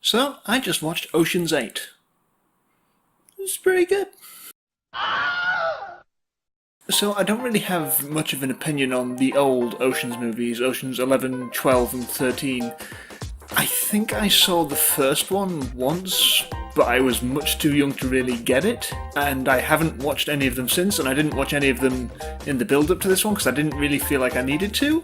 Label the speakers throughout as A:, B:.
A: So, I just watched Ocean's 8. It's pretty good. So, I don't really have much of an opinion on the old Ocean's movies, Ocean's 11, 12, and 13. I think I saw the first one once, but I was much too young to really get it, and I haven't watched any of them since, and I didn't watch any of them in the build-up to this one because I didn't really feel like I needed to,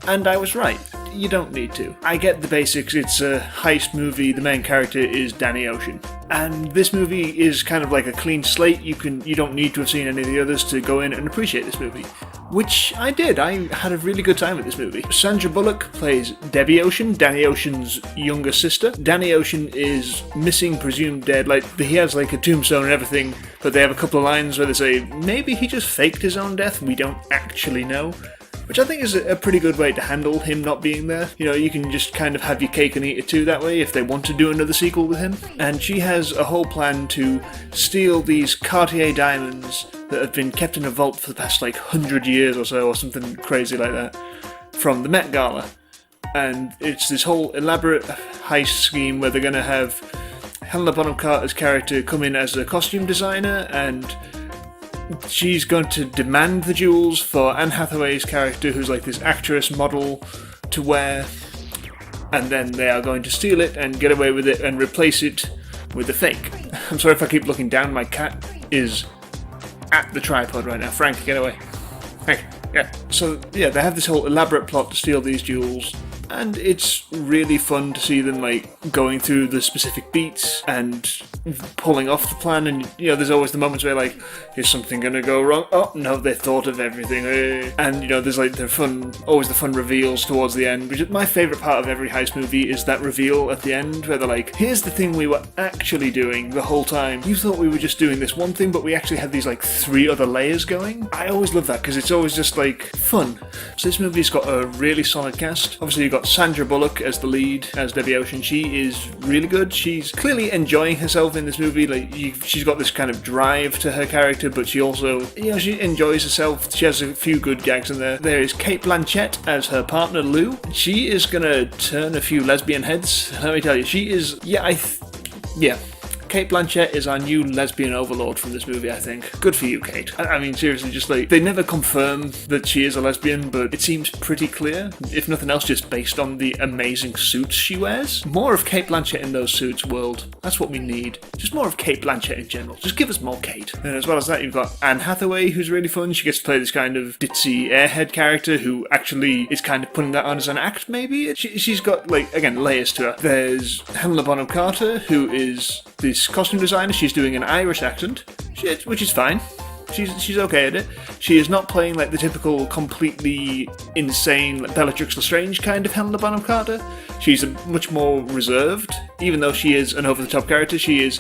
A: and I was right. You don't need to. I get the basics, it's a heist movie, the main character is Danny Ocean. And this movie is kind of like a clean slate, you don't need to have seen any of the others to go in and appreciate this movie. Which I did. I had a really good time with this movie. Sandra Bullock plays Debbie Ocean, Danny Ocean's younger sister. Danny Ocean is missing, presumed dead. He has like a tombstone and everything, but they have a couple of lines where they say, maybe he just faked his own death, we don't actually know. Which I think is a pretty good way to handle him not being there. You know, you can just kind of have your cake and eat it too that way if they want to do another sequel with him. And she has a whole plan to steal these Cartier diamonds that have been kept in a vault for the past 100 years or so, or something crazy like that, from the Met Gala. And it's this whole elaborate heist scheme where they're going to have Helena Bonham Carter's character come in as a costume designer, and she's going to demand the jewels for Anne Hathaway's character, who's like this actress model, to wear, and then they are going to steal it and get away with it and replace it with a fake. I'm sorry if I keep looking down, my cat is at the tripod right now. Frank, get away. Frank, yeah. So, yeah, they have this whole elaborate plot to steal these jewels, and it's really fun to see them going through the specific beats and pulling off the plan. And there's always the moments where is something gonna go wrong? Oh no, they thought of everything. And there's always the fun reveals towards the end. Which is my favourite part of every heist movie, is that reveal at the end where they're like, here's the thing we were actually doing the whole time. You thought we were just doing this one thing, but we actually had these 3 other layers going. I always love that because it's always just fun. So this movie's got a really solid cast. Obviously you've got Sandra Bullock as the lead, as Debbie Ocean. She is really good. She's clearly enjoying herself in this movie. She's got this kind of drive to her character, but she also, she enjoys herself. She has a few good gags in there. There is Cate Blanchett as her partner Lou. She is gonna turn a few lesbian heads. Let me tell you, she is. Cate Blanchett is our new lesbian overlord from this movie, I think. Good for you, Kate. I mean, seriously, just they never confirm that she is a lesbian, but it seems pretty clear, if nothing else, just based on the amazing suits she wears. More of Cate Blanchett in those suits, world. That's what we need. Just more of Cate Blanchett in general. Just give us more Kate. And as well as that, you've got Anne Hathaway, who's really fun. She gets to play this kind of ditzy airhead character who actually is kind of putting that on as an act, maybe? She's got, again, layers to her. There's Helena Bonham Carter, who is this costume designer. She's doing an Irish accent, which is fine. She's okay at it. She is not playing the typical completely insane Bellatrix Lestrange kind of Helena Bonham Carter. She's much more reserved, even though she is an over-the-top character. She is,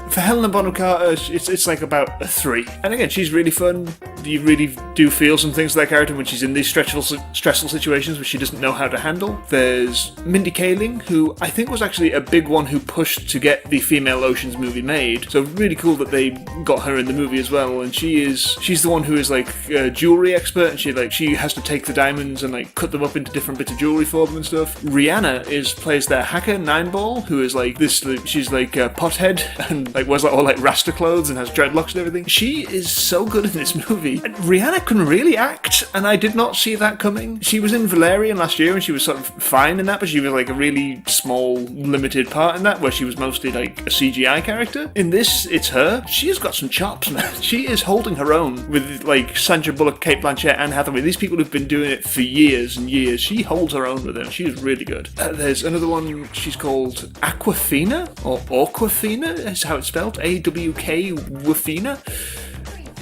A: for Helena Bonham Carter, it's about a 3. And again, she's really fun. You really do feel some things to that character when she's in these stressful situations which she doesn't know how to handle. There's Mindy Kaling, who I think was actually a big one who pushed to get the female Oceans movie made. So really cool that they got her in the movie as well. And she's the one who is a jewelry expert, and she has to take the diamonds and cut them up into different bits of jewelry for them and stuff. Rihanna plays their hacker Nineball, who is she's a pothead and wears all Rasta clothes and has dreadlocks and everything. She is so good in this movie. And Rihanna can really act, and I did not see that coming. She was in Valerian last year, and she was sort of fine in that, but she was a really small, limited part in that, where she was mostly a CGI character. In this, it's her. She has got some chops, man. She is holding her own with Sandra Bullock, Cate Blanchett, Anne Hathaway. These people who've been doing it for years and years. She holds her own with them. She is really good. There's another one. She's called Awkwafina, or Awkwafina, is how it's spelled. A-W-K Wafina.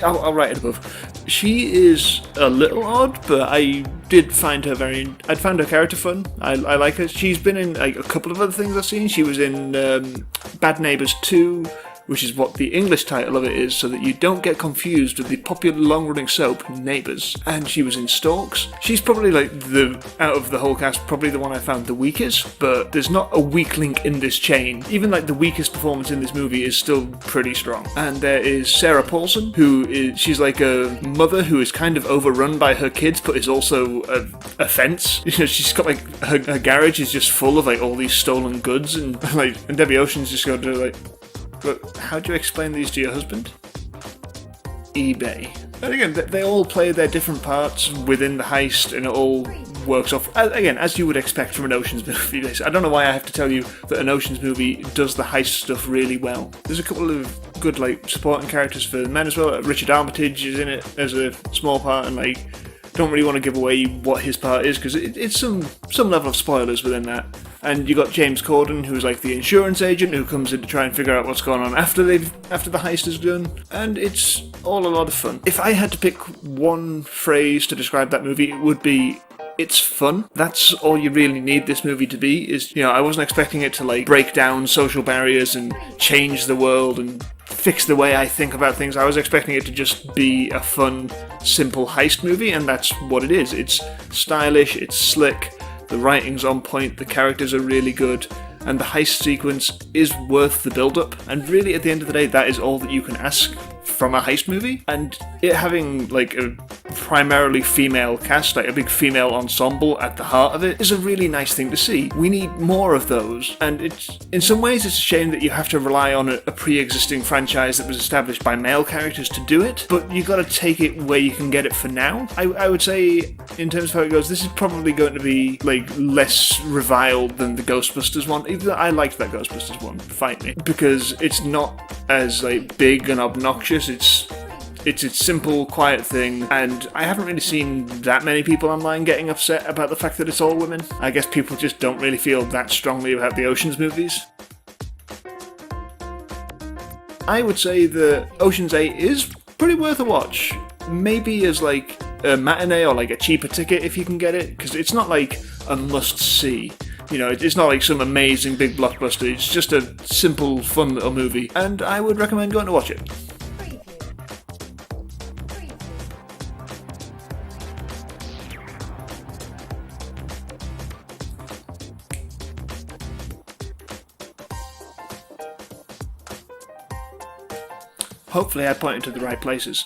A: I'll write it above. She is a little odd, but I did find her I'd found her character fun. I like her. She's been in a couple of other things I've seen. She was in Bad Neighbours 2, which is what the English title of it is, so that you don't get confused with the popular long-running soap Neighbours. And she was in Storks. She's probably like out of the whole cast, probably the one I found the weakest, but there's not a weak link in this chain. Even like the weakest performance in this movie is still pretty strong. And there is Sarah Paulson, she's like a mother who is kind of overrun by her kids, but is also a fence. You know, she's got like her garage is just full of like all these stolen goods, and Debbie Ocean's just going to like, but how do you explain these to your husband? eBay. And again, they all play their different parts within the heist, and it all works off, again, as you would expect from an Ocean's movie. I don't know why I have to tell you that an Ocean's movie does the heist stuff really well. There's a couple of good like supporting characters for the men as well. Richard Armitage is in it as a small part, and like, don't really want to give away what his part is because it's some level of spoilers within that. And you got James Corden, who's like the insurance agent who comes in to try and figure out what's going on after the heist is done, and it's all a lot of fun. If I had to pick one phrase to describe that movie, it would be, it's fun. That's all you really need this movie to be. Is, you know, I wasn't expecting it to like break down social barriers and change the world and fix the way I think about things. I was expecting it to just be a fun, simple heist movie, and that's what it is. It's stylish, it's slick, the writing's on point, the characters are really good, and the heist sequence is worth the build-up. And really, at the end of the day, that is all that you can ask from a heist movie. And it having like a primarily female cast, like a big female ensemble at the heart of it, is a really nice thing to see. We need more of those, and it's, in some ways, it's a shame that you have to rely on a pre-existing franchise that was established by male characters to do it, but you gotta take it where you can get it for now. I would say, in terms of how it goes, this is probably going to be like less reviled than the Ghostbusters one. Even though I liked that Ghostbusters one, fight me, because it's not as like big and obnoxious. It's a simple, quiet thing, and I haven't really seen that many people online getting upset about the fact that it's all women. I guess people just don't really feel that strongly about the Ocean's movies. I would say that Ocean's 8 is pretty worth a watch. Maybe as like a matinee or like a cheaper ticket if you can get it, because it's not like a must-see. You know, it's not like some amazing big blockbuster, it's just a simple, fun little movie, and I would recommend going to watch it. Hopefully I pointed to the right places.